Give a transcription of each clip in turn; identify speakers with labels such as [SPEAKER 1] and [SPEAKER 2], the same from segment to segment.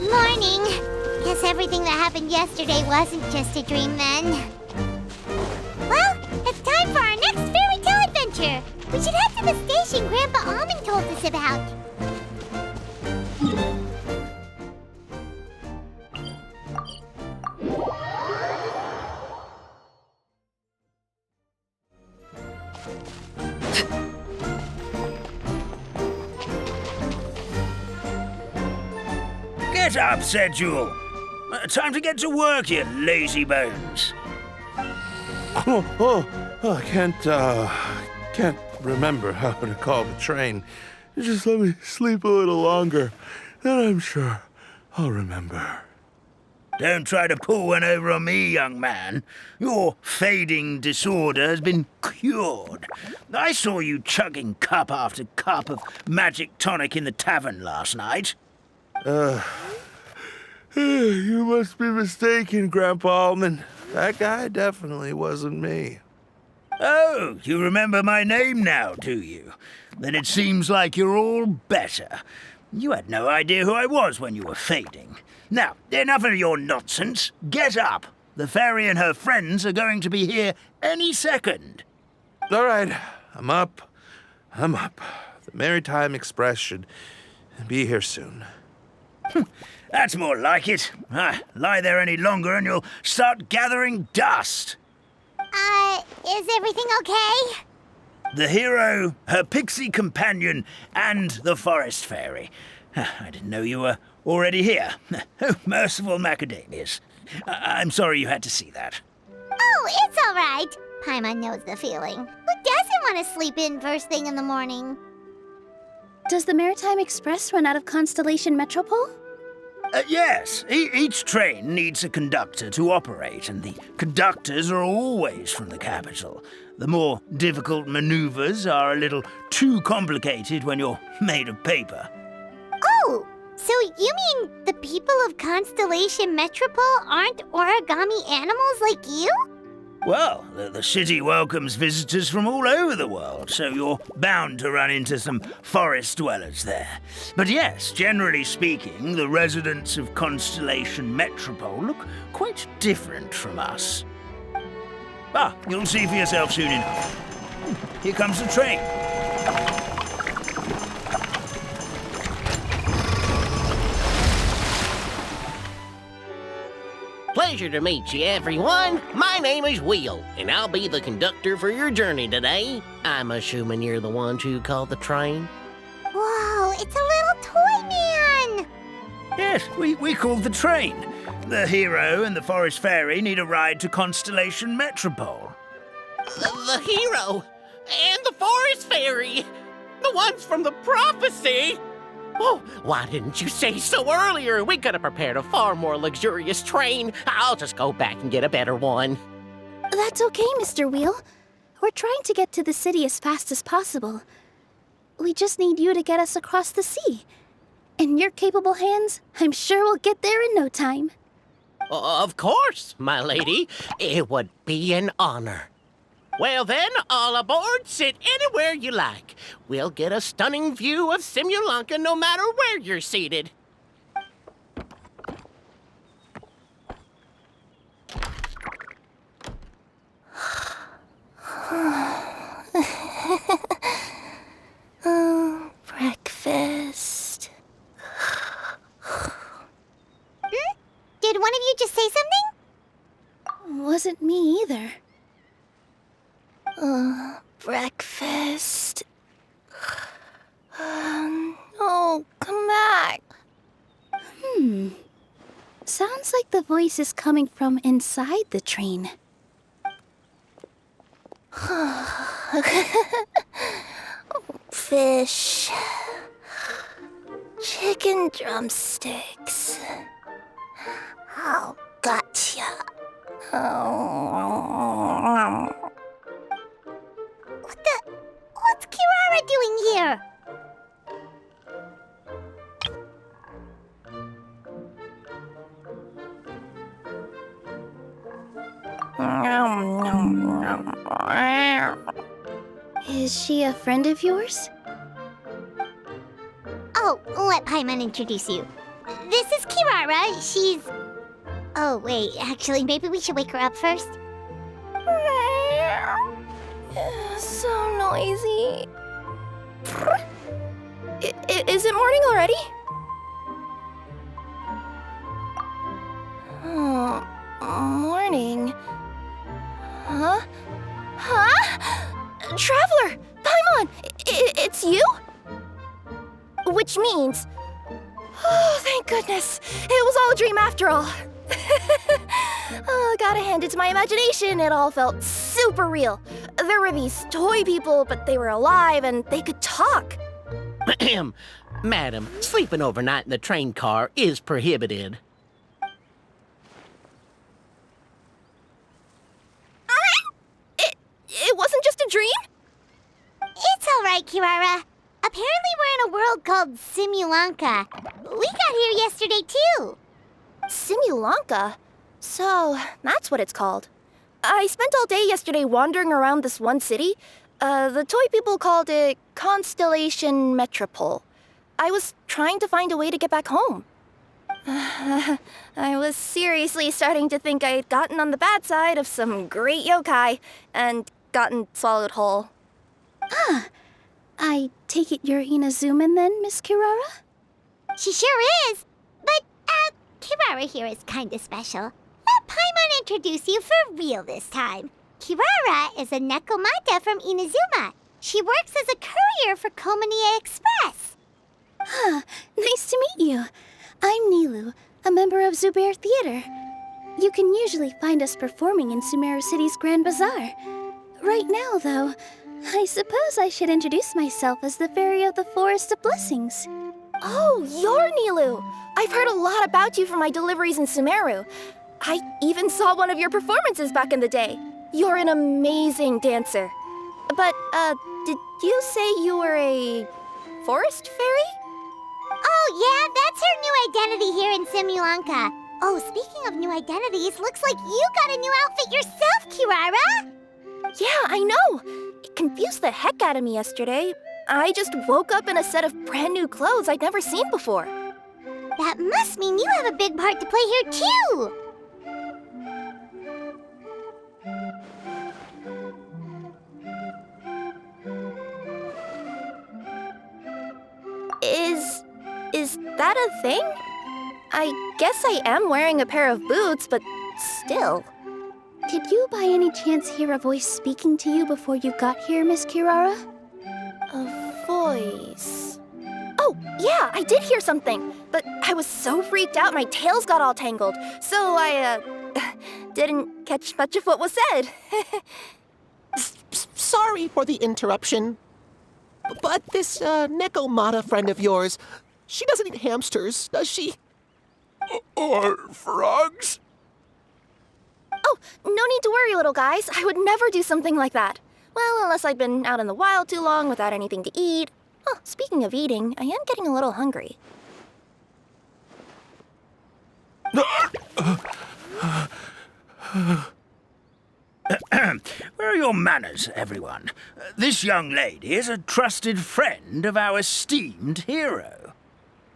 [SPEAKER 1] Morning. Guess everything that happened yesterday wasn't just a dream then. Well, it's time for our next fairy tale adventure. We should head to the station Grandpa Almond told us about.
[SPEAKER 2] Get up, said Jewel. Time to get to work, you lazy bones.
[SPEAKER 3] I can't remember how to call the train. You just let me sleep a little longer, then I'm sure I'll remember.
[SPEAKER 2] Don't try to pull one over on me, young man. Your fading disorder has been cured. I saw you chugging cup after cup of magic tonic in the tavern last night.
[SPEAKER 3] You must be mistaken, Grandpa Almond. That guy definitely wasn't me.
[SPEAKER 2] Oh, you remember my name now, do you? Then it seems like you're all better. You had no idea who I was when you were fading. Now, enough of your nonsense. Get up. The fairy and her friends are going to be here any second.
[SPEAKER 3] All right, I'm up. The Maritime Express should be here soon.
[SPEAKER 2] That's more like it. Lie there any longer and you'll start gathering dust.
[SPEAKER 1] Is everything okay?
[SPEAKER 2] The hero, her pixie companion, and the forest fairy. I didn't know you were already here. Oh, merciful macadamias. I'm sorry you had to see that.
[SPEAKER 1] Oh, it's all right. Paimon knows the feeling. Who doesn't want to sleep in first thing in the morning?
[SPEAKER 4] Does the Maritime Express run out of Constellation Metropole?
[SPEAKER 2] Yes, each train needs a conductor to operate, and the conductors are always from the capital. The more difficult maneuvers are a little too complicated when you're made of paper.
[SPEAKER 1] Oh, so you mean the people of Constellation Metropole aren't origami animals like you?
[SPEAKER 2] Well, the city welcomes visitors from all over the world, so you're bound to run into some forest dwellers there. But yes, generally speaking, the residents of Constellation Metropole look quite different from us. You'll see for yourself soon enough. Here comes the train.
[SPEAKER 5] Pleasure to meet you, everyone. My name is Will, and I'll be the conductor for your journey today. I'm assuming you're the ones who called the train.
[SPEAKER 1] Whoa, it's a little toy man!
[SPEAKER 2] Yes, we called the train. The hero and the forest fairy need a ride to Constellation Metropole.
[SPEAKER 5] The hero and the forest fairy, the ones from the prophecy. Oh, why didn't you say so earlier? We could have prepared a far more luxurious train. I'll just go back and get a better one.
[SPEAKER 4] That's okay, Mr. Wheel. We're trying to get to the city as fast as possible. We just need you to get us across the sea. In your capable hands, I'm sure we'll get there in no time.
[SPEAKER 5] Of course, my lady. It would be an honor. Well then, all aboard, sit anywhere you like. We'll get a stunning view of Simulanka no matter where you're seated.
[SPEAKER 4] Breakfast.
[SPEAKER 1] Did one of you just say something?
[SPEAKER 4] Wasn't me either.
[SPEAKER 6] Breakfast. No, come back.
[SPEAKER 4] Sounds like the voice is coming from inside the train.
[SPEAKER 6] Fish. Chicken drumsticks. Oh, gotcha.
[SPEAKER 1] What's Kirara doing here?
[SPEAKER 4] Is she a friend of yours?
[SPEAKER 1] Oh, let Paimon introduce you. This is Kirara. She's... Oh, wait, actually, maybe we should wake her up first.
[SPEAKER 4] So noisy. Is it morning already? Oh, morning. Huh? Traveler! Paimon! It's you? Which means... Oh, thank goodness. It was all a dream after all. Oh, gotta hand it to my imagination. It all felt super real. There were these toy people, but they were alive and they could talk.
[SPEAKER 5] Madam, sleeping overnight in the train car is prohibited.
[SPEAKER 4] It wasn't just a dream?
[SPEAKER 1] It's all right, Kirara. Apparently we're in a world called Simulanka. We got here yesterday, too.
[SPEAKER 4] Simulanka? So, that's what it's called. I spent all day yesterday wandering around this one city. The toy people called it Constellation Metropole. I was trying to find a way to get back home. I was seriously starting to think I'd gotten on the bad side of some great yokai and gotten swallowed whole. I take it you're Inazuman then, Miss Kirara?
[SPEAKER 1] She sure is. But, Kirara here is kinda special. Let Paimon introduce you for real this time. Kirara is a Nekomata from Inazuma. She works as a courier for Komanie Express.
[SPEAKER 4] Nice to meet you. I'm Nilu, a member of Zubair Theater. You can usually find us performing in Sumeru City's Grand Bazaar. Right now, though, I suppose I should introduce myself as the Fairy of the Forest of Blessings. Oh, you're Nilu! I've heard a lot about you from my deliveries in Sumeru. I even saw one of your performances back in the day. You're an amazing dancer. But, did you say you were a forest fairy?
[SPEAKER 1] Oh, yeah, that's her new identity here in Simulanka. Oh, speaking of new identities, looks like you got a new outfit yourself, Kirara!
[SPEAKER 4] Yeah, I know. It confused the heck out of me yesterday. I just woke up in a set of brand new clothes I'd never seen before.
[SPEAKER 1] That must mean you have a big part to play here, too!
[SPEAKER 4] Is that a thing? I guess I am wearing a pair of boots, but still. Did you by any chance hear a voice speaking to you before you got here, Miss Kirara? A voice... Oh, yeah, I did hear something, but I was so freaked out my tails got all tangled, so I, didn't catch much of what was said.
[SPEAKER 5] Sorry for the interruption. But this, Nekomata friend of yours, she doesn't eat hamsters, does she?
[SPEAKER 3] Or frogs?
[SPEAKER 4] Oh, no need to worry, little guys. I would never do something like that. Well, unless I'd been out in the wild too long without anything to eat. Oh, speaking of eating, I am getting a little hungry.
[SPEAKER 2] Where are your manners, everyone? This young lady is a trusted friend of our esteemed hero.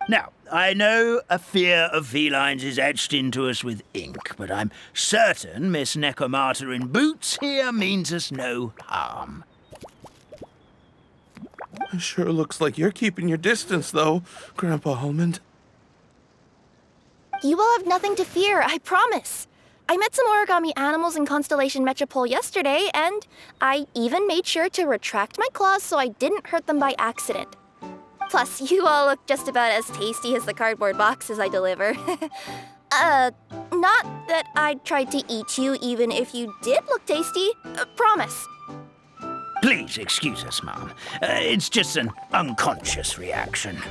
[SPEAKER 2] Now, I know a fear of felines is etched into us with ink, but I'm certain Miss Nekomata in boots here means us no harm.
[SPEAKER 3] It sure looks like you're keeping your distance, though, Grandpa Almond.
[SPEAKER 4] You will have nothing to fear, I promise. I met some origami animals in Constellation Metropole yesterday, and I even made sure to retract my claws so I didn't hurt them by accident. Plus, you all look just about as tasty as the cardboard boxes I deliver. Not that I'd try to eat you even if you did look tasty. Promise.
[SPEAKER 2] Please excuse us, Mom. It's just an unconscious reaction.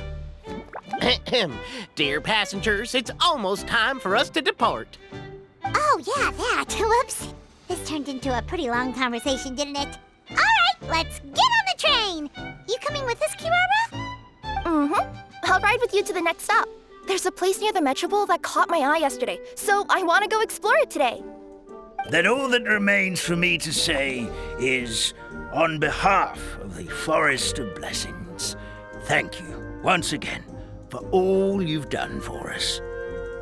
[SPEAKER 5] Dear passengers, it's almost time for us to depart.
[SPEAKER 1] Oh, yeah, that. Whoops. This turned into a pretty long conversation, didn't it? All right, let's get on the train. You coming with us, Kirara?
[SPEAKER 4] Mm-hmm. I'll ride with you to the next stop. There's a place near the Metropole that caught my eye yesterday, so I want to go explore it today.
[SPEAKER 2] Then all that remains for me to say is, on behalf of the Forest of Blessings, thank you once again for all you've done for us.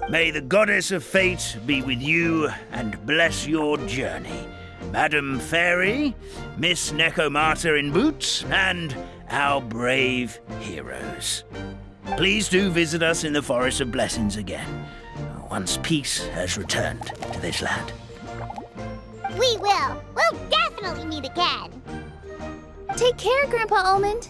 [SPEAKER 2] May the goddess of fate be with you and bless your journey. Madam Fairy, Miss Necomata in boots, and our brave heroes. Please do visit us in the Forest of Blessings again, once peace has returned to this land.
[SPEAKER 1] We will. We'll definitely meet again.
[SPEAKER 4] Take care, Grandpa Almond.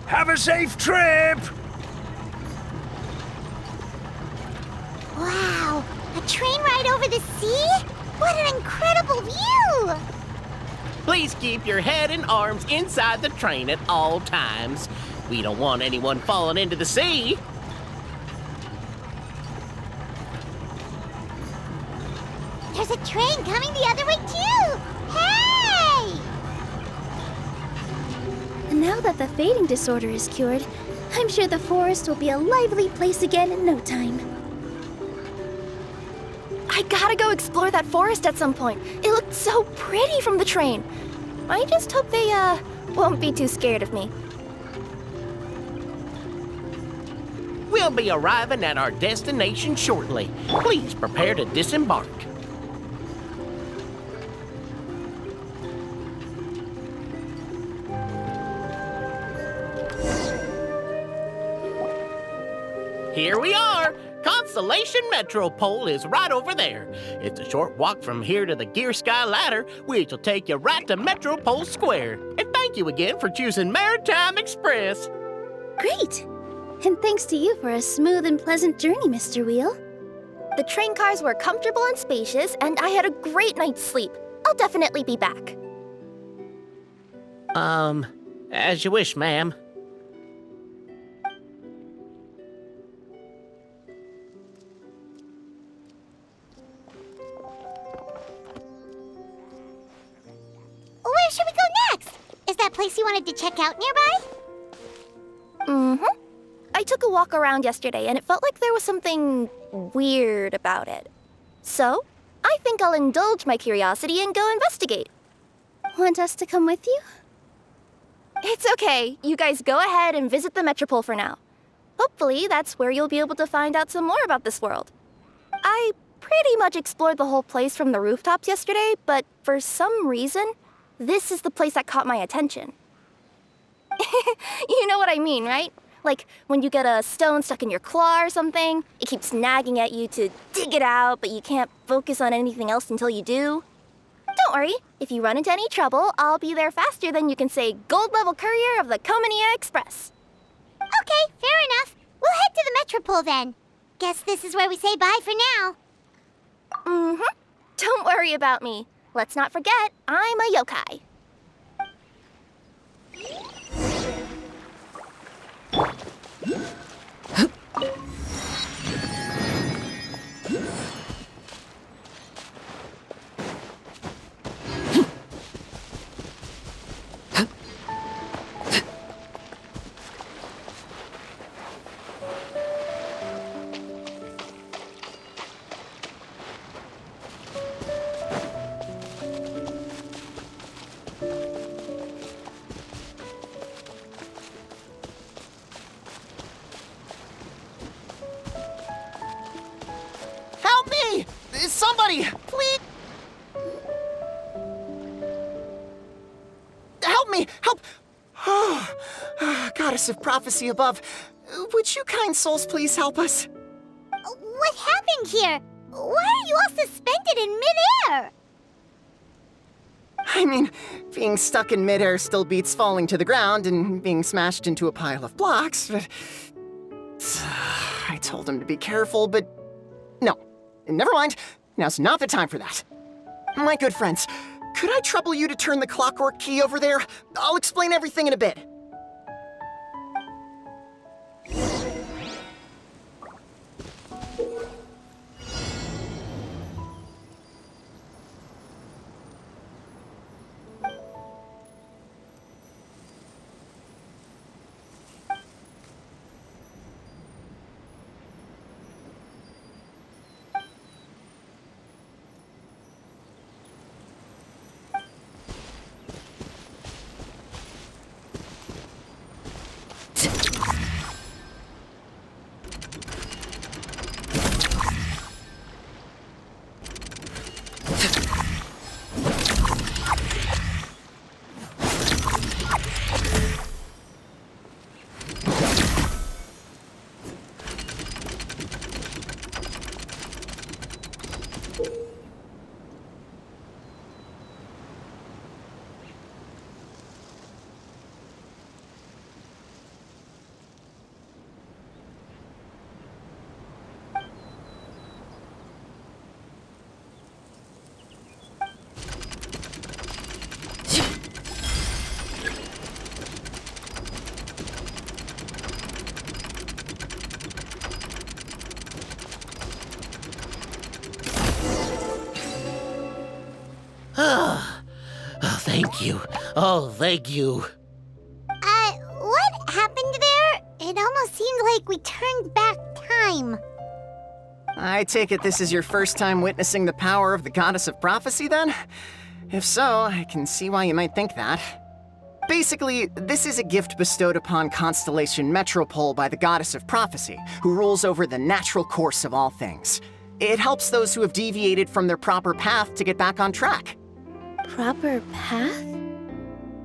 [SPEAKER 2] Have a safe trip!
[SPEAKER 1] Wow, a train ride over the sea? What an incredible view!
[SPEAKER 5] Please keep your head and arms inside the train at all times. We don't want anyone falling into the sea.
[SPEAKER 1] There's a train coming the other way too! Hey!
[SPEAKER 4] And now that the fading disorder is cured, I'm sure the forest will be a lively place again in no time.
[SPEAKER 6] I gotta go explore that forest at some point. It looked so pretty from the train. I just hope they, won't be too scared of me.
[SPEAKER 5] We'll be arriving at our destination shortly. Please prepare to disembark. Here we are! Constellation Metropole is right over there. It's a short walk from here to the Gear Sky Ladder, which will take you right to Metropole Square. And thank you again for choosing Maritime Express.
[SPEAKER 4] Great! And thanks to you for a smooth and pleasant journey, Mr. Wheel.
[SPEAKER 6] The train cars were comfortable and spacious, and I had a great night's sleep. I'll definitely be back.
[SPEAKER 5] As you wish, ma'am.
[SPEAKER 1] Where should we go next? Is that place you wanted to check out nearby?
[SPEAKER 6] Mm-hmm. I took a walk around yesterday, and it felt like there was something weird about it. So, I think I'll indulge my curiosity and go investigate.
[SPEAKER 4] Want us to come with you?
[SPEAKER 6] It's okay. You guys go ahead and visit the Metropole for now. Hopefully, that's where you'll be able to find out some more about this world. I pretty much explored the whole place from the rooftops yesterday, but for some reason, this is the place that caught my attention. You know what I mean, right? Like when you get a stone stuck in your claw or something, it keeps nagging at you to dig it out, but you can't focus on anything else until you do. Don't worry, if you run into any trouble, I'll be there faster than you can say gold level courier of the Comania Express.
[SPEAKER 1] Okay, fair enough. We'll head to the Metropole then. Guess this is where we say bye for now.
[SPEAKER 6] Mm-hmm. Don't worry about me. Let's not forget, I'm a yokai.
[SPEAKER 5] Help me! Somebody, please! Help me! Help! Oh, Goddess of Prophecy above, would you kind souls please help us?
[SPEAKER 1] What happened here? Why are you all suspended in midair?
[SPEAKER 7] I mean, being stuck in midair still beats falling to the ground and being smashed into a pile of blocks, but... I told him to be careful, but... No. Never mind. Now's not the time for that. My good friends, could I trouble you to turn the clockwork key over there? I'll explain everything in a bit.
[SPEAKER 5] Oh, thank you. Oh, thank you.
[SPEAKER 1] What happened there? It almost seemed like we turned back time.
[SPEAKER 7] I take it this is your first time witnessing the power of the Goddess of Prophecy, then? If so, I can see why you might think that. Basically, this is a gift bestowed upon Constellation Metropole by the Goddess of Prophecy, who rules over the natural course of all things. It helps those who have deviated from their proper path to get back on track.
[SPEAKER 4] Proper path?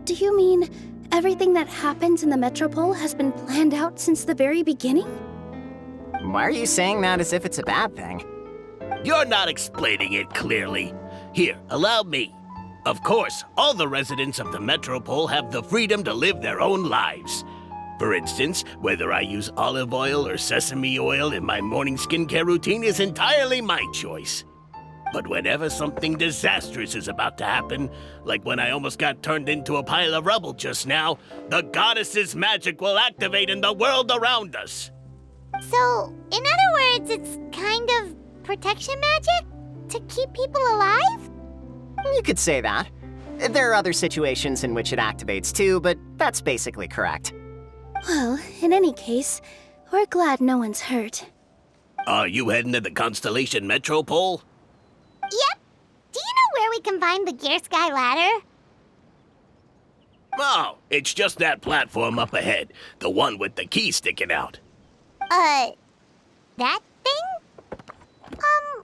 [SPEAKER 4] Do you mean everything that happens in the Metropole has been planned out since the very beginning?
[SPEAKER 7] Why are you saying that as if it's a bad thing?
[SPEAKER 5] You're not explaining it clearly. Here, allow me. Of course, all the residents of the Metropole have the freedom to live their own lives. For instance, whether I use olive oil or sesame oil in my morning skincare routine is entirely my choice. But whenever something disastrous is about to happen, like when I almost got turned into a pile of rubble just now, the goddess's magic will activate in the world around us.
[SPEAKER 1] So, in other words, it's kind of protection magic? To keep people alive?
[SPEAKER 7] You could say that. There are other situations in which it activates too, but that's basically correct.
[SPEAKER 4] Well, in any case, we're glad no one's hurt.
[SPEAKER 5] Are you heading to the Constellation Metropole?
[SPEAKER 1] Yep. Do you know where we can find the Gear Sky ladder?
[SPEAKER 5] Oh, it's just that platform up ahead. The one with the key sticking out.
[SPEAKER 1] That thing? Are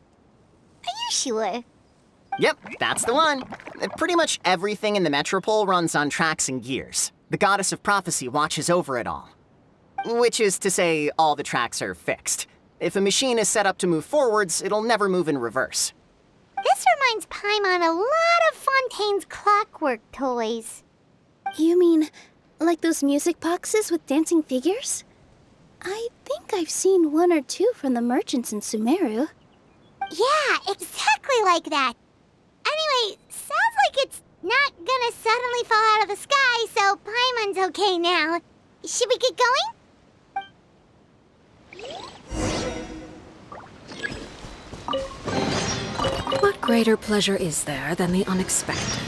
[SPEAKER 1] you sure?
[SPEAKER 7] Yep, that's the one. Pretty much everything in the Metropole runs on tracks and gears. The Goddess of Prophecy watches over it all. Which is to say, all the tracks are fixed. If a machine is set up to move forwards, it'll never move in reverse.
[SPEAKER 1] This reminds Paimon a lot of Fontaine's clockwork toys.
[SPEAKER 4] You mean, like those music boxes with dancing figures? I think I've seen one or two from the merchants in Sumeru.
[SPEAKER 1] Yeah, exactly like that. Anyway, sounds like it's not gonna suddenly fall out of the sky, so Paimon's okay now. Should we get going?
[SPEAKER 8] What greater pleasure is there than the unexpected?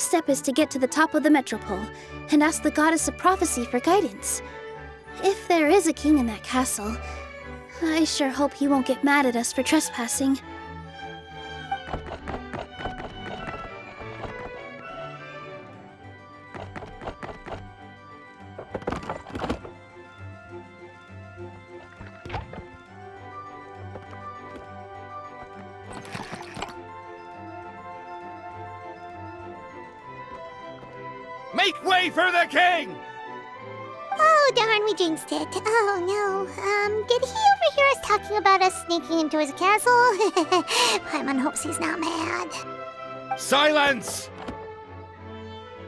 [SPEAKER 4] step is to get to the top of the metropole and ask the Goddess of Prophecy for guidance. If there is a king in that castle, I sure hope he won't get mad at us for trespassing.
[SPEAKER 3] Make way for the king!
[SPEAKER 1] Oh, darn, we jinxed it. Oh, no. Did he overhear us talking about us sneaking into his castle? Paimon hopes he's not mad.
[SPEAKER 9] Silence!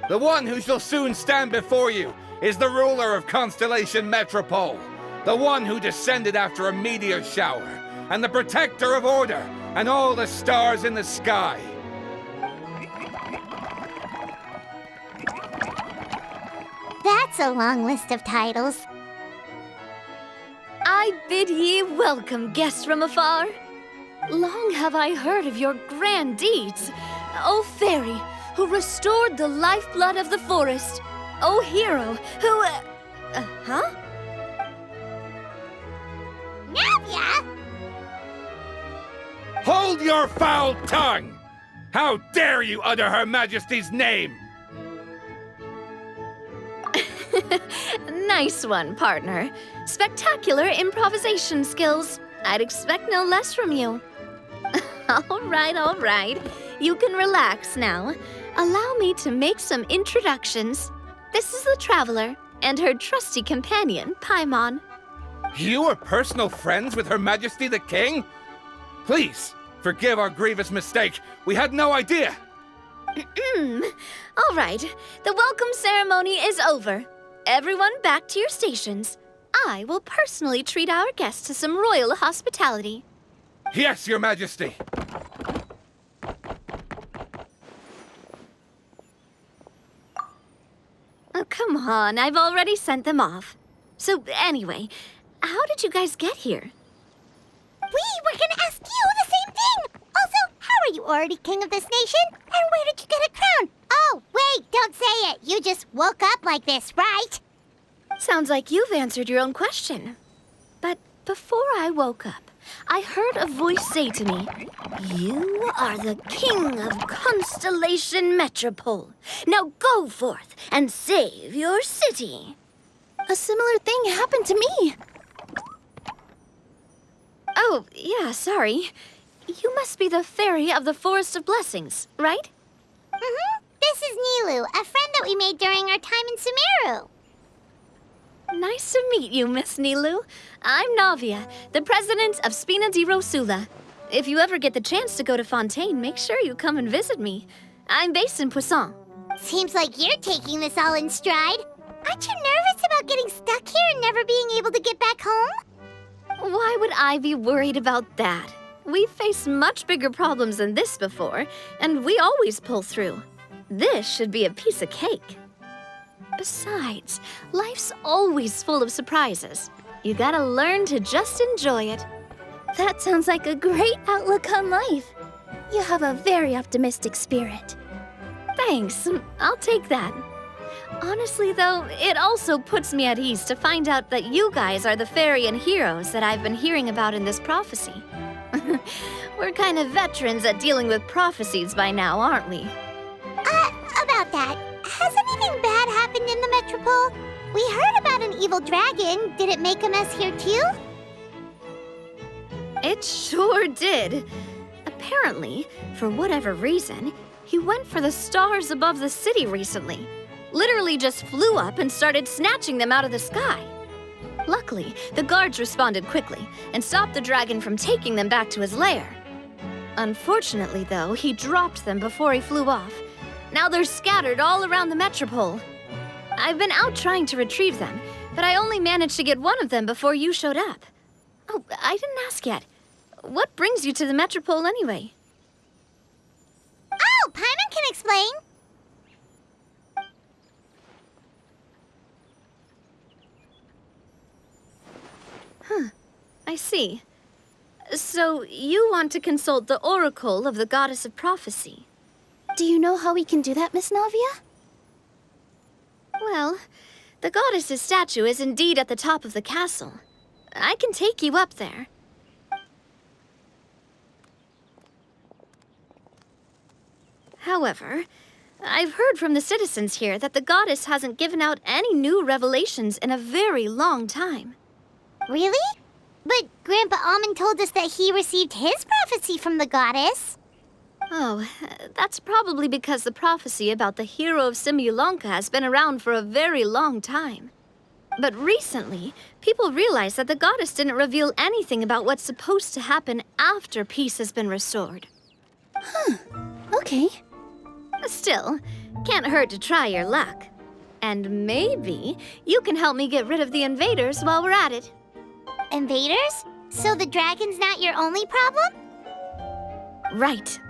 [SPEAKER 9] The one who shall soon stand before you is the ruler of Constellation Metropole, the one who descended after a meteor shower, and the protector of order and all the stars in the sky.
[SPEAKER 1] That's a long list of titles.
[SPEAKER 8] I bid ye welcome, guests from afar. Long have I heard of your grand deeds. O fairy, who restored the lifeblood of the forest. O hero, who... huh?
[SPEAKER 1] Navia!
[SPEAKER 9] Hold your foul tongue! How dare you utter Her Majesty's name?
[SPEAKER 8] Nice one, partner. Spectacular improvisation skills. I'd expect no less from you. All right. You can relax now. Allow me to make some introductions. This is the Traveler and her trusty companion, Paimon.
[SPEAKER 9] You are personal friends with Her Majesty the King? Please, forgive our grievous mistake. We had no idea.
[SPEAKER 8] All right, the welcome ceremony is over. Everyone back to your stations. I will personally treat our guests to some royal hospitality.
[SPEAKER 9] Yes, Your Majesty.
[SPEAKER 8] Oh, come on, I've already sent them off. So anyway, how did you guys get here?
[SPEAKER 1] We were gonna ask you the same thing! Also, how are you already king of this nation? And where did you get a crown? Oh, wait, don't say it! You just woke up like this, right?
[SPEAKER 8] Sounds like you've answered your own question. But before I woke up, I heard a voice say to me, "You are the king of Constellation Metropole. Now go forth and save your city."
[SPEAKER 4] A similar thing happened to me.
[SPEAKER 8] Oh, yeah, sorry. You must be the fairy of the Forest of Blessings, right?
[SPEAKER 1] Mm-hmm. This is Nilu, a friend that we made during our time in Sumeru.
[SPEAKER 8] Nice to meet you, Miss Nilu. I'm Navia, the president of Spina di Rosula. If you ever get the chance to go to Fontaine, make sure you come and visit me. I'm based in Poisson.
[SPEAKER 1] Seems like you're taking this all in stride. Aren't you nervous about getting stuck here and never being able to get back home?
[SPEAKER 8] Why would I be worried about that? We've faced much bigger problems than this before, and we always pull through. This should be a piece of cake. Besides, life's always full of surprises. You gotta learn to just enjoy it.
[SPEAKER 4] That sounds like a great outlook on life. You have a very optimistic spirit.
[SPEAKER 8] Thanks, I'll take that. Honestly, though, it also puts me at ease to find out that you guys are the fairy and heroes that I've been hearing about in this prophecy. We're kind of veterans at dealing with prophecies by now, aren't we?
[SPEAKER 1] About that, has anything bad happened in the Metropole? We heard about an evil dragon. Did it make a mess here too?
[SPEAKER 8] It sure did. Apparently, for whatever reason, he went for the stars above the city recently. Literally just flew up and started snatching them out of the sky. Luckily, the guards responded quickly and stopped the dragon from taking them back to his lair. Unfortunately, though, he dropped them before he flew off. Now they're scattered all around the Metropole. I've been out trying to retrieve them, but I only managed to get one of them before you showed up. Oh, I didn't ask yet. What brings you to the Metropole anyway?
[SPEAKER 1] Oh, Paimon can explain.
[SPEAKER 8] I see. So you want to consult the Oracle of the Goddess of Prophecy.
[SPEAKER 4] Do you know how we can do that, Miss Navia?
[SPEAKER 8] Well, the goddess's statue is indeed at the top of the castle. I can take you up there. However, I've heard from the citizens here that the goddess hasn't given out any new revelations in a very long time.
[SPEAKER 1] Really? But Grandpa Almond told us that he received his prophecy from the goddess.
[SPEAKER 8] Oh, that's probably because the prophecy about the hero of Simulanka has been around for a very long time. But recently, people realized that the goddess didn't reveal anything about what's supposed to happen after peace has been restored.
[SPEAKER 4] Okay.
[SPEAKER 8] Still, can't hurt to try your luck. And maybe you can help me get rid of the invaders while we're at it.
[SPEAKER 1] Invaders? So the dragon's not your only problem?
[SPEAKER 8] Right.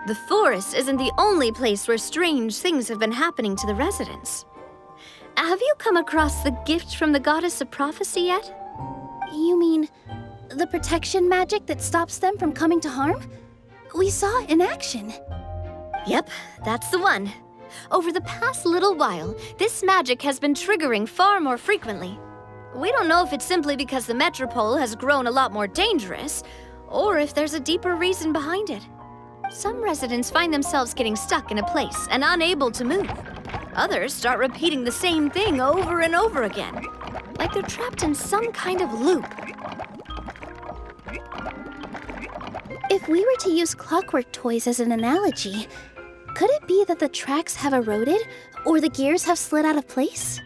[SPEAKER 8] The forest isn't the only place where strange things have been happening to the residents. Have you come across the gift from the goddess of prophecy yet?
[SPEAKER 4] You mean the protection magic that stops them from coming to harm? We saw it in action.
[SPEAKER 8] Yep, that's the one. Over the past little while, this magic has been triggering far more frequently. We don't know if it's simply because the metropole has grown a lot more dangerous, or if there's a deeper reason behind it. Some residents find themselves getting stuck in a place and unable to move. Others start repeating the same thing over and over again, like they're trapped in some kind of loop.
[SPEAKER 4] If we were to use clockwork toys as an analogy, could it be that the tracks have eroded or the gears have slid out of place?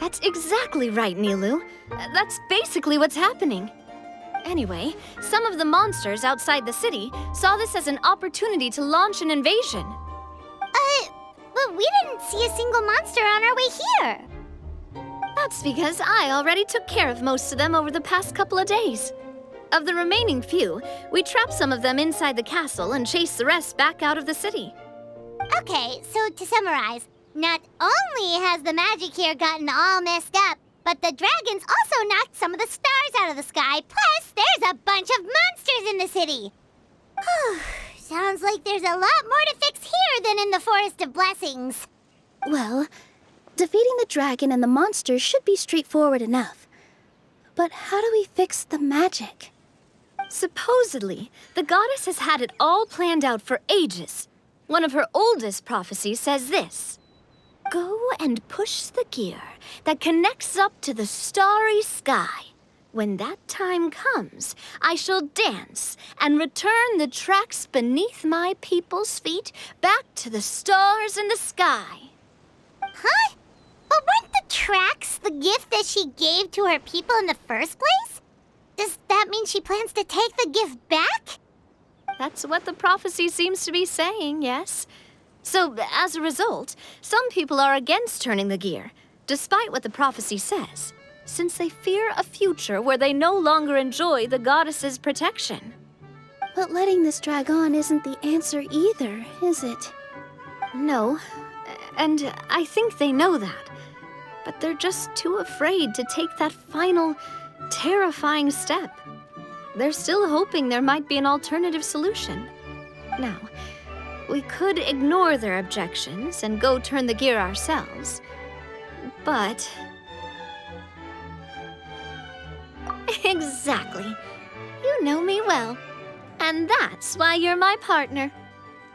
[SPEAKER 8] That's exactly right, Nilu. That's basically what's happening. Anyway, some of the monsters outside the city saw this as an opportunity to launch an invasion.
[SPEAKER 1] But we didn't see a single monster on our way here.
[SPEAKER 8] That's because I already took care of most of them over the past couple of days. Of the remaining few, we trapped some of them inside the castle and chased the rest back out of the city.
[SPEAKER 1] Okay, so to summarize, not only has the magic here gotten all messed up, but the dragons also knocked some of the stars out of the sky, plus there's a bunch of monsters in the city. Sounds like there's a lot more to fix here than in the Forest of Blessings.
[SPEAKER 4] Well, defeating the dragon and the monsters should be straightforward enough. But how do we fix the magic?
[SPEAKER 8] Supposedly, the goddess has had it all planned out for ages. One of her oldest prophecies says this: "Go and push the gear that connects up to the starry sky. When that time comes, I shall dance and return the tracks beneath my people's feet back to the stars in the sky."
[SPEAKER 1] Huh? But weren't the tracks the gift that she gave to her people in the first place? Does that mean she plans to take the gift back?
[SPEAKER 8] That's what the prophecy seems to be saying, yes. So, as a result, some people are against turning the gear, despite what the prophecy says, since they fear a future where they no longer enjoy the goddess's protection.
[SPEAKER 4] But letting this drag on isn't the answer either, is it?
[SPEAKER 8] No, and I think they know that. But they're just too afraid to take that final, terrifying step. They're still hoping there might be an alternative solution. Now, we could ignore their objections and go turn the gear ourselves. But... Exactly. You know me well. And that's why you're my partner.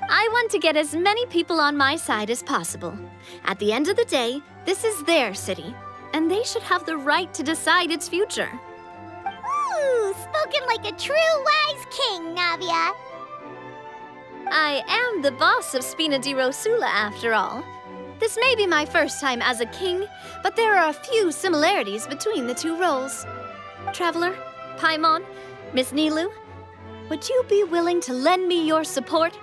[SPEAKER 8] I want to get as many people on my side as possible. At the end of the day, this is their city, and they should have the right to decide its future.
[SPEAKER 1] Ooh, spoken like a true wise king, Navia.
[SPEAKER 8] I am the boss of Spina di Rosula, after all. This may be my first time as a king, but there are a few similarities between the two roles. Traveler, Paimon, Miss Nilu, would you be willing to lend me your support?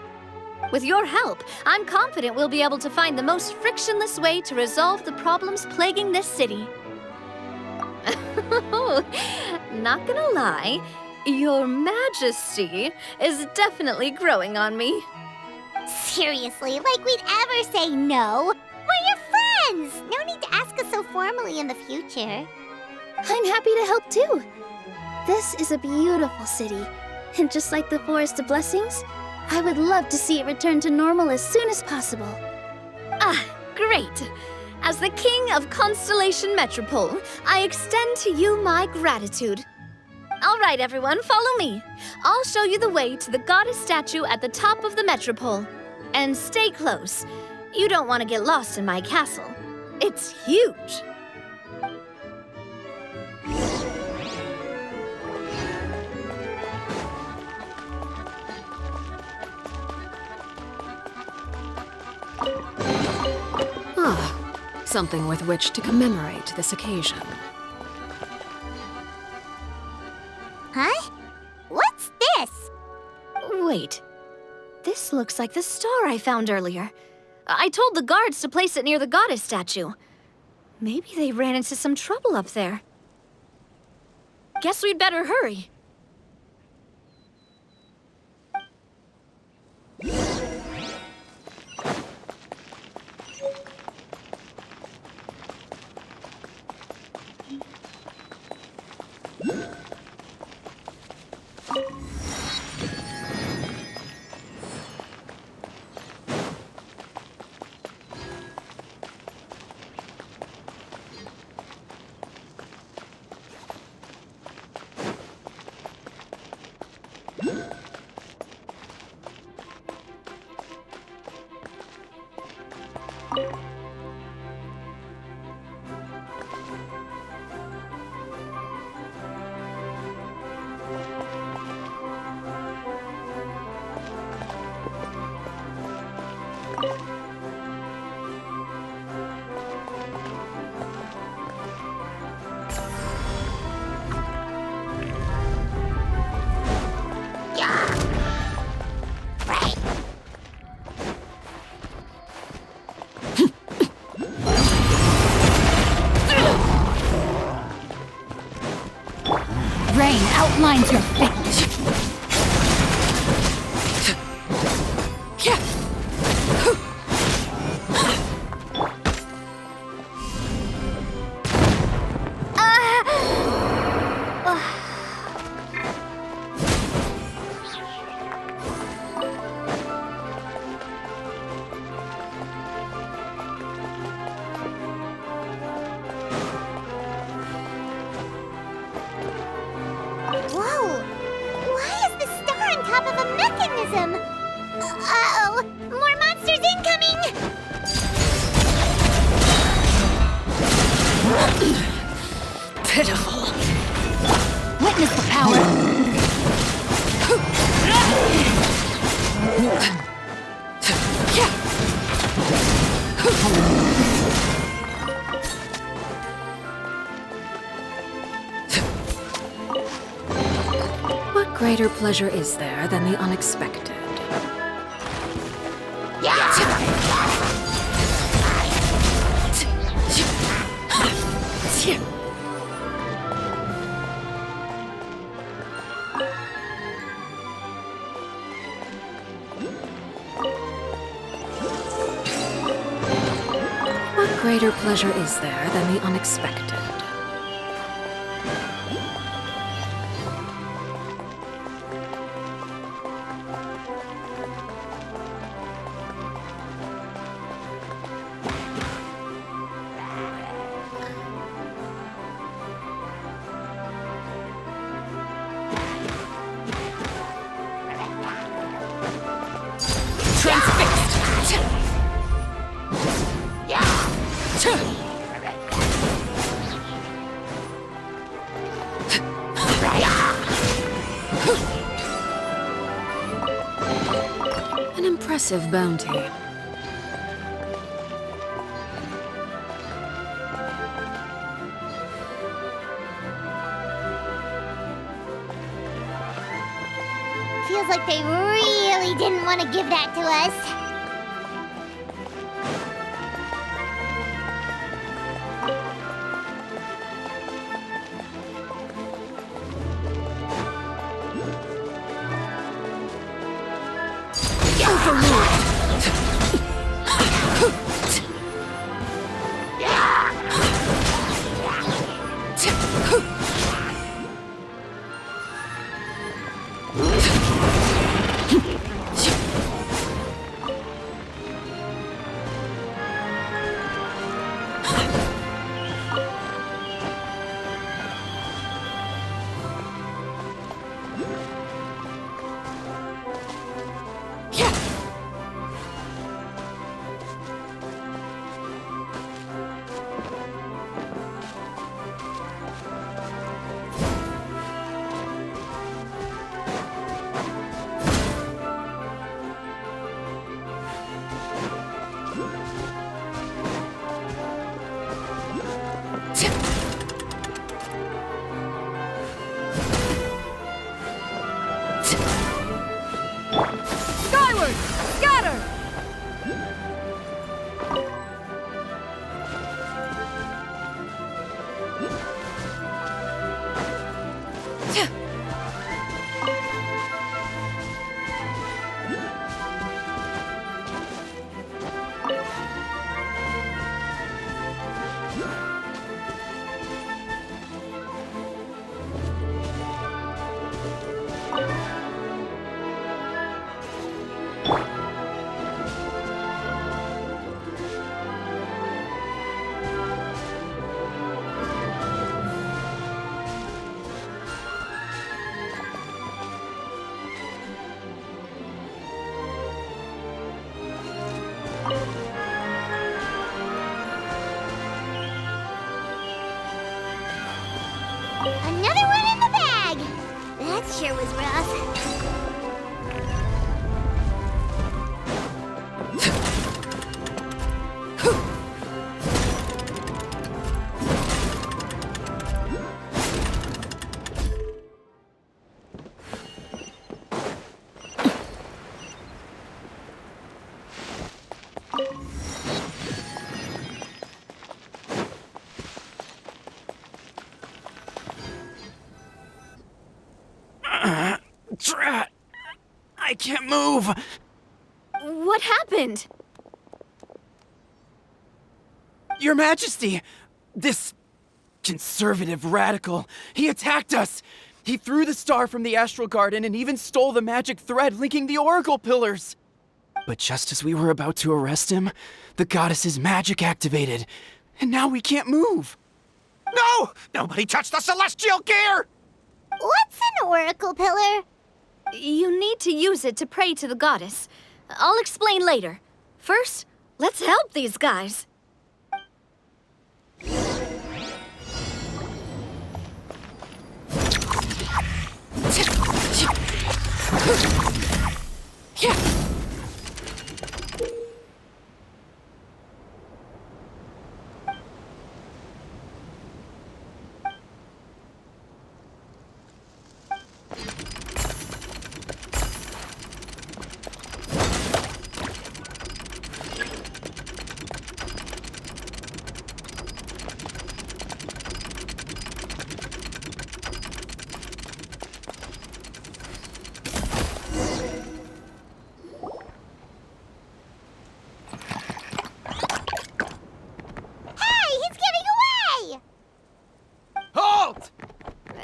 [SPEAKER 8] With your help, I'm confident we'll be able to find the most frictionless way to resolve the problems plaguing this city. Not gonna lie, Your Majesty is definitely growing on me.
[SPEAKER 1] Seriously, like we'd ever say no. We're your friends. No need to ask us so formally in the future.
[SPEAKER 4] I'm happy to help too. This is a beautiful city, and just like the Forest of Blessings, I would love to see it return to normal as soon as possible.
[SPEAKER 8] Ah, great. As the king of Constellation Metropole, I extend to you my gratitude. All right, everyone, follow me. I'll show you the way to the goddess statue at the top of the Metropole. And stay close. You don't want to get lost in my castle. It's huge.
[SPEAKER 10] Something with which to commemorate this occasion.
[SPEAKER 1] Huh? What's this?
[SPEAKER 8] Wait. This looks like the star I found earlier. I told the guards to place it near the goddess statue. Maybe they ran into some trouble up there. Guess we'd better hurry.
[SPEAKER 11] Rain outlines your fate.
[SPEAKER 1] Whoa! Why is the star on top of a mechanism? Uh-oh! More monsters incoming!
[SPEAKER 11] Pitiful. Witness the power.
[SPEAKER 10] What greater pleasure is there than the unexpected? What greater pleasure is there than the unexpected? An impressive bounty.
[SPEAKER 1] Feels like they really didn't want to give that to us. adventure was rough.
[SPEAKER 12] Drat! I can't move!
[SPEAKER 8] What happened?
[SPEAKER 12] Your Majesty! This conservative radical, he attacked us! He threw the star from the Astral Garden and even stole the magic thread linking the Oracle Pillars! But just as we were about to arrest him, the goddess's magic activated, and now we can't move!
[SPEAKER 5] No! Nobody touched the celestial gear!
[SPEAKER 1] What's an oracle pillar?
[SPEAKER 8] You need to use it to pray to the goddess. I'll explain later. First, let's help these guys.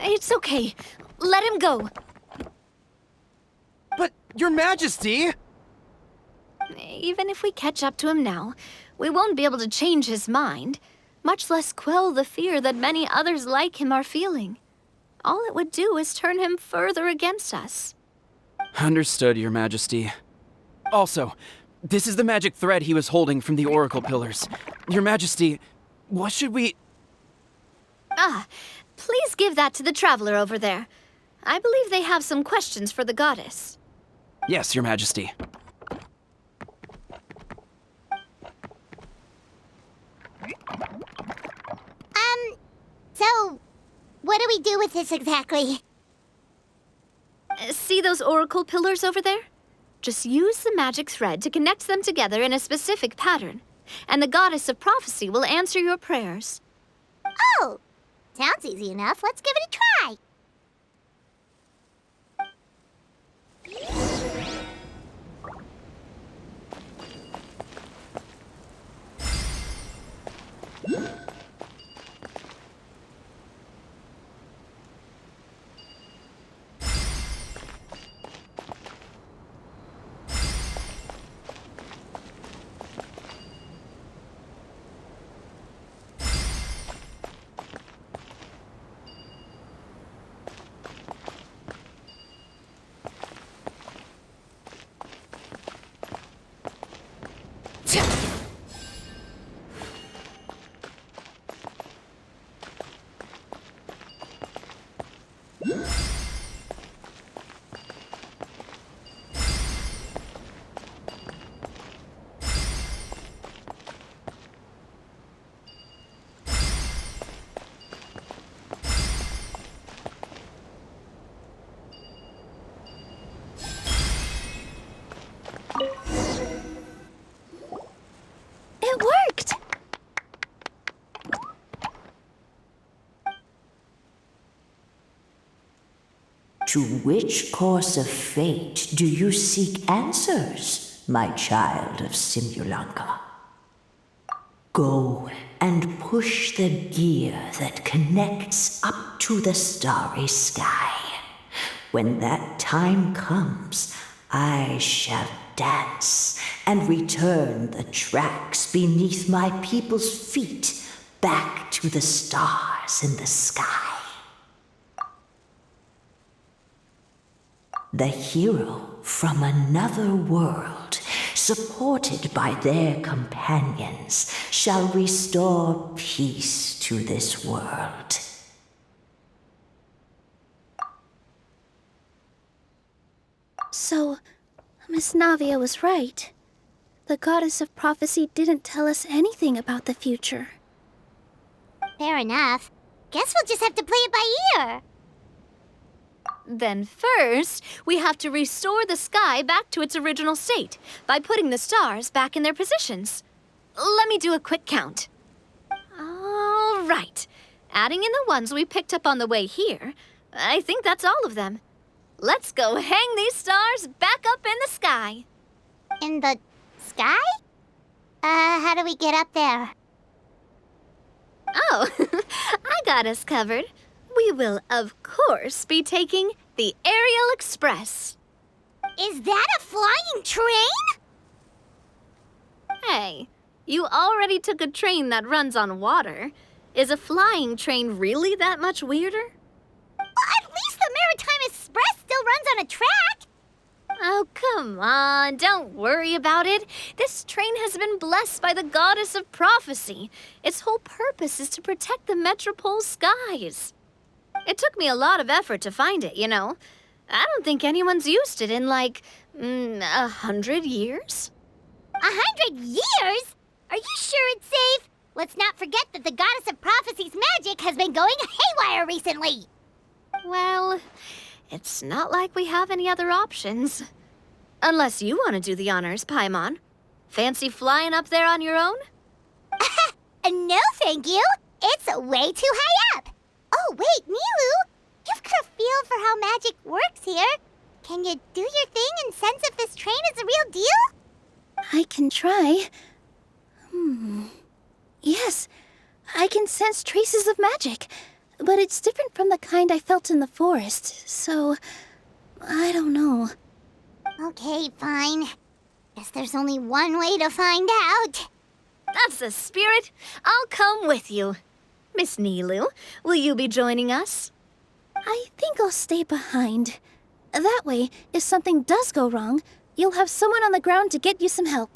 [SPEAKER 8] It's okay. Let him go.
[SPEAKER 12] But, Your Majesty!
[SPEAKER 8] Even if we catch up to him now, we won't be able to change his mind, much less quell the fear that many others like him are feeling. All it would do is turn him further against us.
[SPEAKER 12] Understood, Your Majesty. Also, this is the magic thread he was holding from the Oracle Pillars. Your Majesty, what should we...
[SPEAKER 8] Please give that to the traveler over there. I believe they have some questions for the goddess.
[SPEAKER 12] Yes, Your Majesty.
[SPEAKER 1] So, what do we do with this exactly?
[SPEAKER 8] See those oracle pillars over there? Just use the magic thread to connect them together in a specific pattern, and the goddess of prophecy will answer your prayers.
[SPEAKER 1] Oh! Sounds easy enough. Let's give it a try.
[SPEAKER 4] It worked!
[SPEAKER 13] To which course of fate do you seek answers, my child of Simulanka? Go and push the gear that connects up to the starry sky. When that time comes, I shall dance and return the tracks beneath my people's feet back to the stars in the sky. The hero from another world, supported by their companions, shall restore peace to this world.
[SPEAKER 4] So, Miss Navia was right. The goddess of prophecy didn't tell us anything about the future.
[SPEAKER 1] Fair enough. Guess we'll just have to play it by ear.
[SPEAKER 8] Then first, we have to restore the sky back to its original state by putting the stars back in their positions. Let me do a quick count. All right. Adding in the ones we picked up on the way here, I think that's all of them. Let's go hang these stars back up in the sky.
[SPEAKER 1] In the sky? How do we get up there?
[SPEAKER 8] Oh, I got us covered. We will, of course, be taking the Aerial Express.
[SPEAKER 1] Is that a flying train?
[SPEAKER 8] Hey, you already took a train that runs on water. Is a flying train really that much weirder?
[SPEAKER 1] Well, at least the Maritime Express still runs on a track.
[SPEAKER 8] Oh, come on, don't worry about it. This train has been blessed by the goddess of prophecy. Its whole purpose is to protect the Metropole's skies. It took me a lot of effort to find it, you know. I don't think anyone's used it in, like, 100 years.
[SPEAKER 1] 100 years? Are you sure it's safe? Let's not forget that the goddess of prophecy's magic has been going haywire recently.
[SPEAKER 8] Well, it's not like we have any other options. Unless you want to do the honors, Paimon. Fancy flying up there on your own?
[SPEAKER 1] No, thank you. It's way too high up. Oh, wait, Nilu. You've got a feel for how magic works here. Can you do your thing and sense if this train is the real deal?
[SPEAKER 4] I can try. Yes, I can sense traces of magic, but it's different from the kind I felt in the forest, so I don't know.
[SPEAKER 1] Okay, fine. Guess there's only one way to find out.
[SPEAKER 8] That's the spirit. I'll come with you. Miss Nilu, will you be joining us?
[SPEAKER 4] I think I'll stay behind. That way, if something does go wrong, you'll have someone on the ground to get you some help.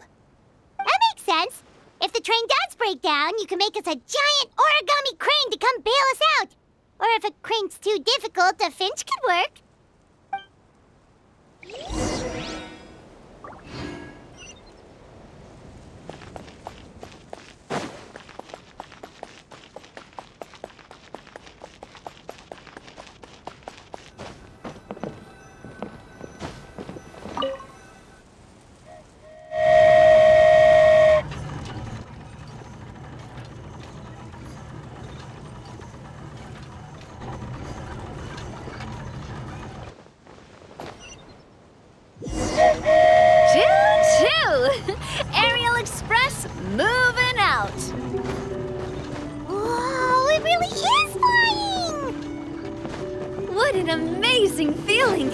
[SPEAKER 1] That makes sense. If the train does break down, you can make us a giant origami crane to come bail us out. Or if a crane's too difficult, a finch could work.
[SPEAKER 8] Choo-choo! Aerial Express moving out.
[SPEAKER 1] Whoa, it really is flying!
[SPEAKER 8] What an amazing feeling!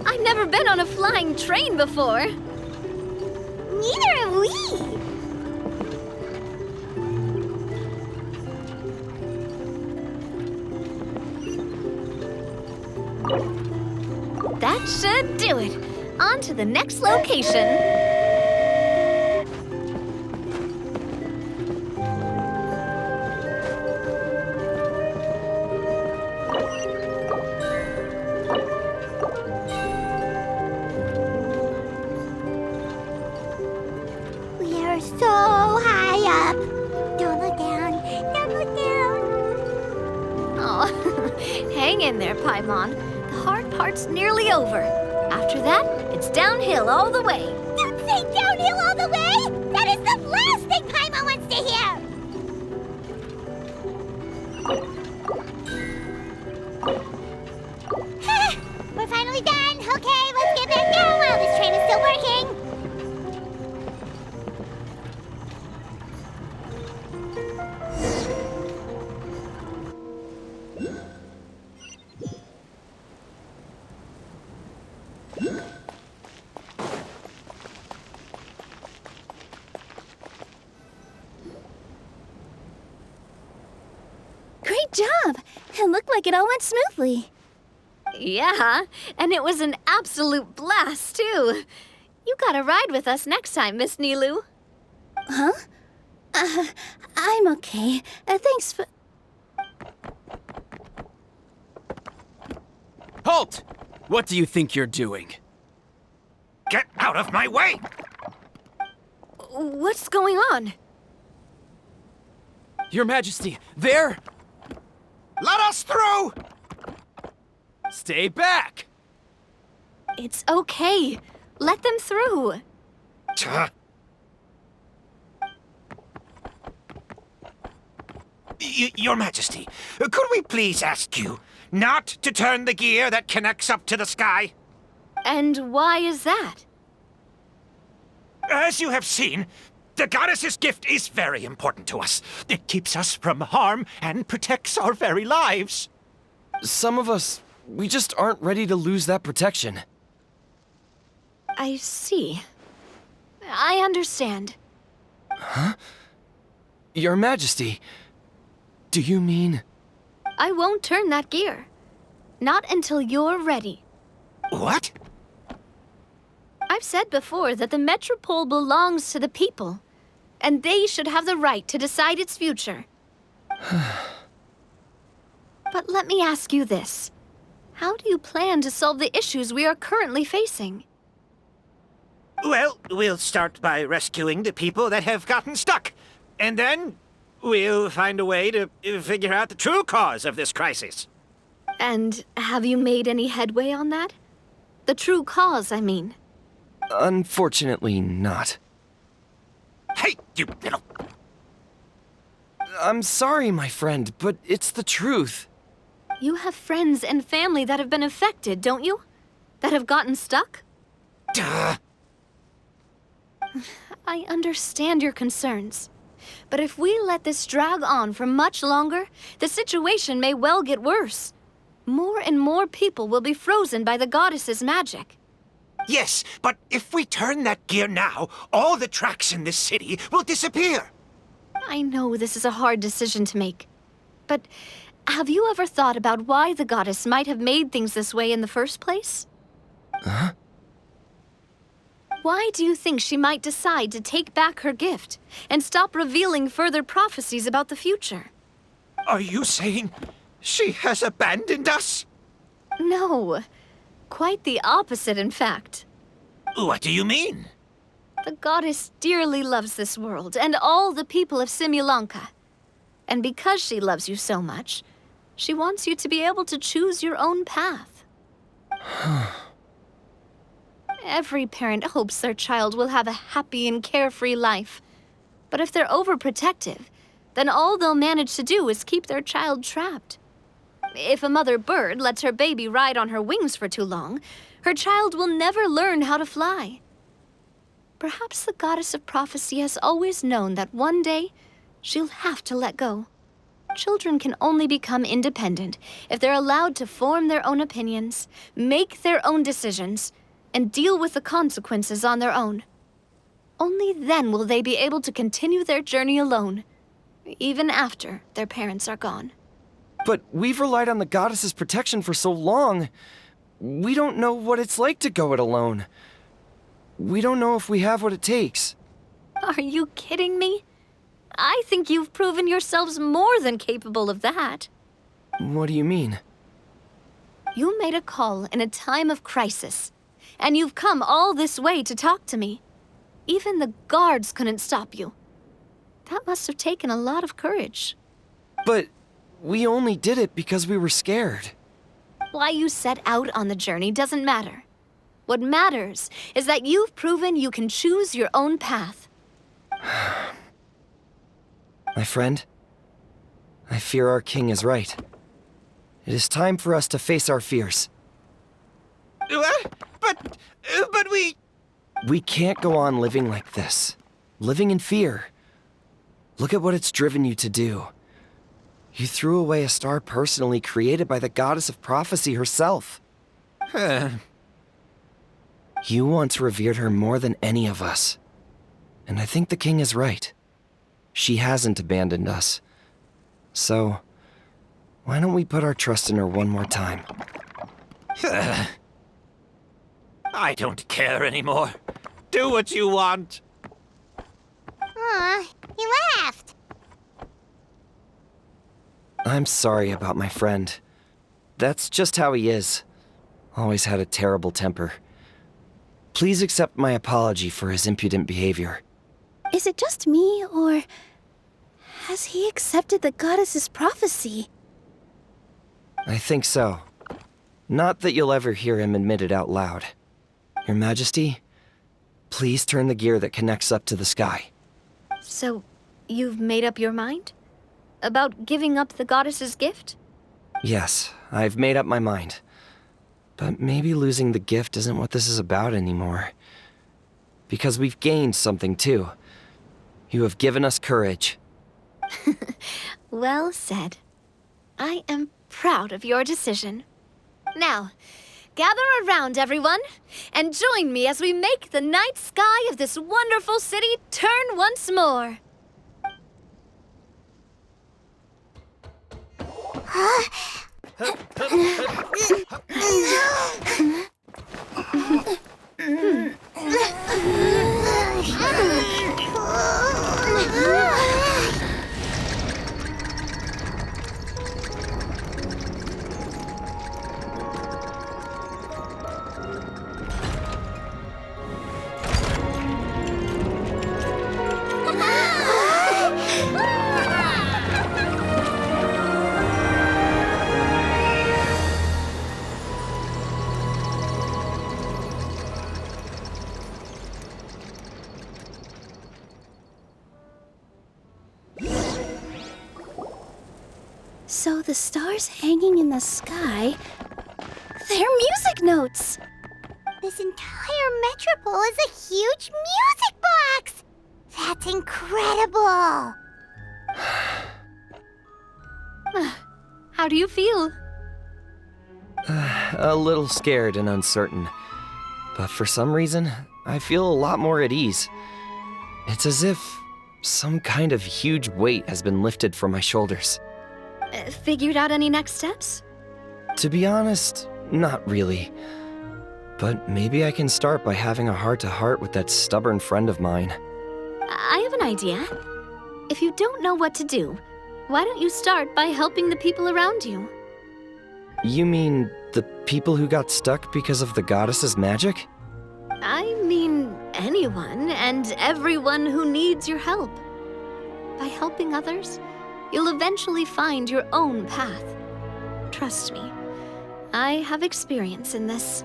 [SPEAKER 8] I've never been on a flying train before.
[SPEAKER 1] Neither have we.
[SPEAKER 8] That should do it. On to the next location.
[SPEAKER 1] We are so high up. Don't look down. Don't look down.
[SPEAKER 8] Oh, hang in there, Paimon. The hard part's nearly over. After that, it's downhill all the way.
[SPEAKER 1] Don't say downhill all the way! That is the last thing Paimon wants to hear! We're finally done. Okay, let's get back down while this train is still working.
[SPEAKER 4] Great job! It looked like it all went smoothly.
[SPEAKER 8] Yeah, and it was an absolute blast, too. You gotta ride with us next time, Miss Nilu.
[SPEAKER 4] Huh? I'm okay. Thanks for...
[SPEAKER 12] Halt! What do you think you're doing?
[SPEAKER 5] Get out of my way!
[SPEAKER 6] What's going on?
[SPEAKER 12] Your Majesty, there!
[SPEAKER 5] Let us through!
[SPEAKER 12] Stay back!
[SPEAKER 6] It's okay. Let them through.
[SPEAKER 5] Your Majesty, could we please ask you not to turn the gear that connects up to the sky?
[SPEAKER 6] And why is that?
[SPEAKER 5] As you have seen, the goddess's gift is very important to us. It keeps us from harm and protects our very lives.
[SPEAKER 12] Some of us, we just aren't ready to lose that protection.
[SPEAKER 6] I see. I understand.
[SPEAKER 12] Huh? Your Majesty, do you mean...
[SPEAKER 6] I won't turn that gear. Not until you're ready.
[SPEAKER 5] What?
[SPEAKER 6] I've said before that the Metropole belongs to the people, and they should have the right to decide its future. But let me ask you this. How do you plan to solve the issues we are currently facing?
[SPEAKER 5] Well, we'll start by rescuing the people that have gotten stuck. And then we'll find a way to figure out the true cause of this crisis.
[SPEAKER 6] And have you made any headway on that? The true cause, I mean.
[SPEAKER 12] Unfortunately not.
[SPEAKER 5] Hey, you little...
[SPEAKER 12] I'm sorry, my friend, but it's the truth.
[SPEAKER 6] You have friends and family that have been affected, don't you? That have gotten stuck?
[SPEAKER 5] Duh.
[SPEAKER 6] I understand your concerns. But if we let this drag on for much longer, the situation may well get worse. More and more people will be frozen by the goddess's magic.
[SPEAKER 5] Yes, but if we turn that gear now, all the tracks in this city will disappear.
[SPEAKER 6] I know this is a hard decision to make. But have you ever thought about why the goddess might have made things this way in the first place?
[SPEAKER 12] Huh?
[SPEAKER 6] Why do you think she might decide to take back her gift and stop revealing further prophecies about the future?
[SPEAKER 5] Are you saying she has abandoned us?
[SPEAKER 6] No. Quite the opposite, in fact.
[SPEAKER 5] What do you mean?
[SPEAKER 6] The goddess dearly loves this world and all the people of Simulanka. And because she loves you so much, she wants you to be able to choose your own path. Every parent hopes their child will have a happy and carefree life. But if they're overprotective, then all they'll manage to do is keep their child trapped. If a mother bird lets her baby ride on her wings for too long, her child will never learn how to fly. Perhaps the goddess of prophecy has always known that one day she'll have to let go. Children can only become independent if they're allowed to form their own opinions, make their own decisions, and deal with the consequences on their own. Only then will they be able to continue their journey alone, even after their parents are gone.
[SPEAKER 12] But we've relied on the goddess's protection for so long. We don't know what it's like to go it alone. We don't know if we have what it takes.
[SPEAKER 6] Are you kidding me? I think you've proven yourselves more than capable of that.
[SPEAKER 12] What do you mean?
[SPEAKER 6] You made a call in a time of crisis, and you've come all this way to talk to me. Even the guards couldn't stop you. That must have taken a lot of courage.
[SPEAKER 12] But we only did it because we were scared.
[SPEAKER 6] Why you set out on the journey doesn't matter. What matters is that you've proven you can choose your own path.
[SPEAKER 12] My friend, I fear our king is right. It is time for us to face our fears.
[SPEAKER 5] But we...
[SPEAKER 12] We can't go on living like this. Living in fear. Look at what it's driven you to do. You threw away a star personally created by the goddess of prophecy herself. You once revered her more than any of us. And I think the king is right. She hasn't abandoned us. So, why don't we put our trust in her one more time?
[SPEAKER 5] I don't care anymore. Do what you want.
[SPEAKER 1] Aw, he laughed.
[SPEAKER 12] I'm sorry about my friend. That's just how he is. Always had a terrible temper.
[SPEAKER 14] Please accept my apology for his impudent behavior.
[SPEAKER 4] Is it just me, or has he accepted the goddess's prophecy?
[SPEAKER 14] I think so. Not that you'll ever hear him admit it out loud. Your Majesty, please turn the gear that connects up to the sky.
[SPEAKER 8] So, you've made up your mind? About giving up the goddess's gift?
[SPEAKER 14] Yes, I've made up my mind. But maybe losing the gift isn't what this is about anymore. Because we've gained something too. You have given us courage.
[SPEAKER 8] Well said. I am proud of your decision. Now, gather around, everyone, and join me as we make the night sky of this wonderful city turn once more.
[SPEAKER 4] So the stars hanging in the sky, they're music notes!
[SPEAKER 1] This entire metropole is a huge music box! That's incredible!
[SPEAKER 8] How do you feel?
[SPEAKER 14] A little scared and uncertain. But for some reason, I feel a lot more at ease. It's as if some kind of huge weight has been lifted from my shoulders.
[SPEAKER 8] Figured out any next steps?
[SPEAKER 14] To be honest, not really. But maybe I can start by having a heart-to-heart with that stubborn friend of mine.
[SPEAKER 8] I have an idea. If you don't know what to do, why don't you start by helping the people around you?
[SPEAKER 14] You mean the people who got stuck because of the goddess's magic?
[SPEAKER 8] I mean anyone and everyone who needs your help. By helping others, you'll eventually find your own path. Trust me, I have experience in this.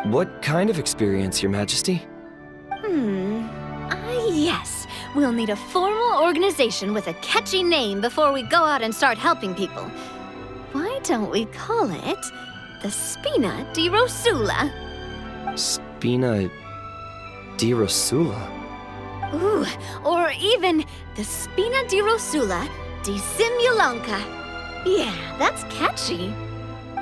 [SPEAKER 14] What kind of experience, Your Majesty?
[SPEAKER 8] Yes. We'll need a formal organization with a catchy name before we go out and start helping people. Why don't we call it the Spina di Rosula?
[SPEAKER 14] Spina di Rosula?
[SPEAKER 8] Ooh, or even the Spina di Rosula di Simulanka. Yeah, that's catchy.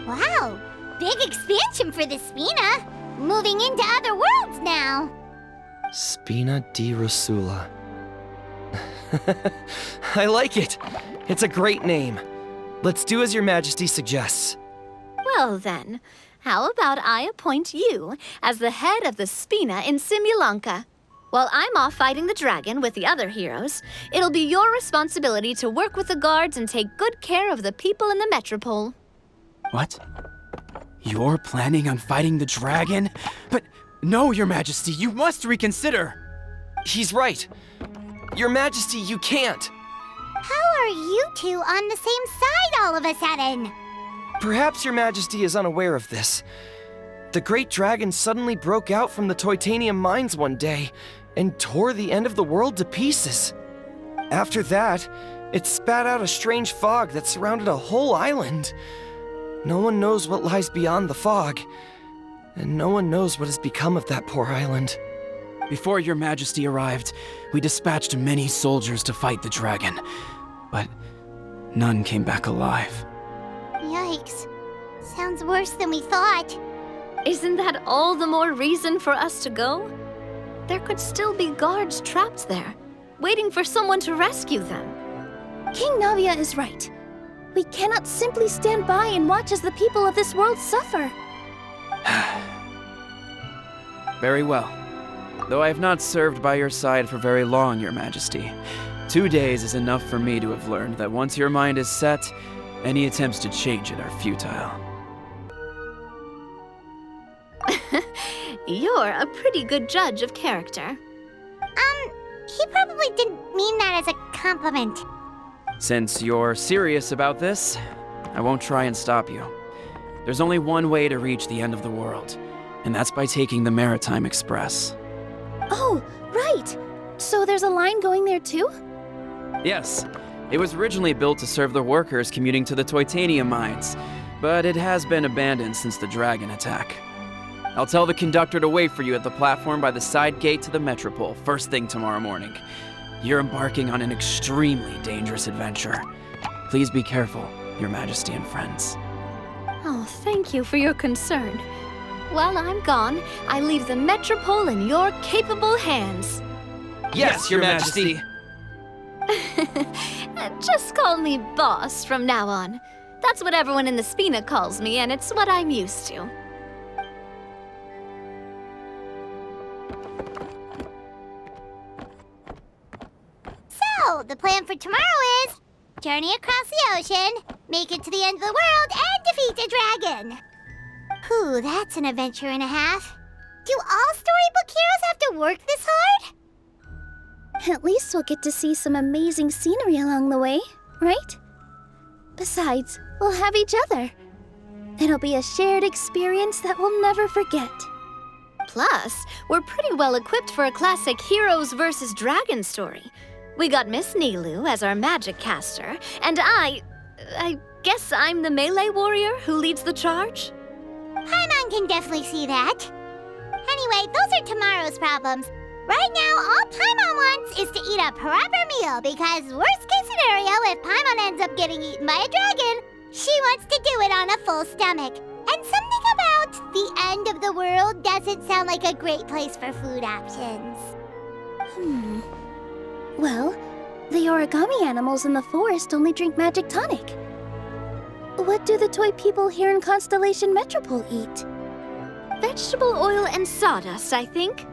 [SPEAKER 1] Wow, big expansion for the Spina. Moving into other worlds now.
[SPEAKER 14] Spina di Rosula. I like it. It's a great name. Let's do as Your Majesty suggests.
[SPEAKER 8] Well then, how about I appoint you as the head of the Spina in Simulanka? While I'm off fighting the dragon with the other heroes, it'll be your responsibility to work with the guards and take good care of the people in the metropole.
[SPEAKER 12] What? You're planning on fighting the dragon? But no, Your Majesty, you must reconsider!
[SPEAKER 14] He's right. Your Majesty, you can't.
[SPEAKER 1] How are you two on the same side all of a sudden?
[SPEAKER 14] Perhaps Your Majesty is unaware of this. The great dragon suddenly broke out from the Titanium mines one day and tore the end of the world to pieces. After that, it spat out a strange fog that surrounded a whole island. No one knows what lies beyond the fog, and no one knows what has become of that poor island.
[SPEAKER 12] Before Your Majesty arrived, we dispatched many soldiers to fight the dragon, but none came back alive.
[SPEAKER 1] Yikes. Sounds worse than we thought.
[SPEAKER 8] Isn't that all the more reason for us to go? There could still be guards trapped there, waiting for someone to rescue them.
[SPEAKER 4] King Navia is right. We cannot simply stand by and watch as the people of this world suffer.
[SPEAKER 12] Very well. Though I have not served by your side for very long, Your Majesty. 2 days is enough for me to have learned that once your mind is set, any attempts to change it are futile.
[SPEAKER 8] You're a pretty good judge of character.
[SPEAKER 1] He probably didn't mean that as a compliment.
[SPEAKER 12] Since you're serious about this, I won't try and stop you. There's only one way to reach the end of the world, and that's by taking the Maritime Express.
[SPEAKER 4] Oh, right! So there's a line going there too?
[SPEAKER 12] Yes, it was originally built to serve the workers commuting to the Titanium mines, but it has been abandoned since the dragon attack. I'll tell the conductor to wait for you at the platform by the side gate to the Metropole first thing tomorrow morning. You're embarking on an extremely dangerous adventure. Please be careful, Your Majesty and friends.
[SPEAKER 8] Oh, thank you for your concern. While I'm gone, I leave the Metropole in your capable hands.
[SPEAKER 12] Yes, Your Majesty!
[SPEAKER 8] Just call me boss from now on. That's what everyone in the Spina calls me, and it's what I'm used to.
[SPEAKER 1] So, the plan for tomorrow is journey across the ocean, make it to the end of the world, and defeat a dragon. Whew, that's an adventure and a half. Do all storybook heroes have to work this hard?
[SPEAKER 4] At least we'll get to see some amazing scenery along the way, right? Besides, we'll have each other. It'll be a shared experience that we'll never forget.
[SPEAKER 8] Plus, we're pretty well equipped for a classic heroes versus dragon story. We got Miss Nilu as our magic caster, and I guess I'm the melee warrior who leads the charge?
[SPEAKER 1] Paimon can definitely see that. Anyway, those are tomorrow's problems. Right now, all Paimon wants is to eat a proper meal, because worst case scenario, if Paimon ends up getting eaten by a dragon, she wants to do it on a full stomach. And something about the end of the world doesn't sound like a great place for food options.
[SPEAKER 4] Well, the origami animals in the forest only drink magic tonic. What do the toy people here in Constellation Metropole eat?
[SPEAKER 8] Vegetable oil and sawdust, I think.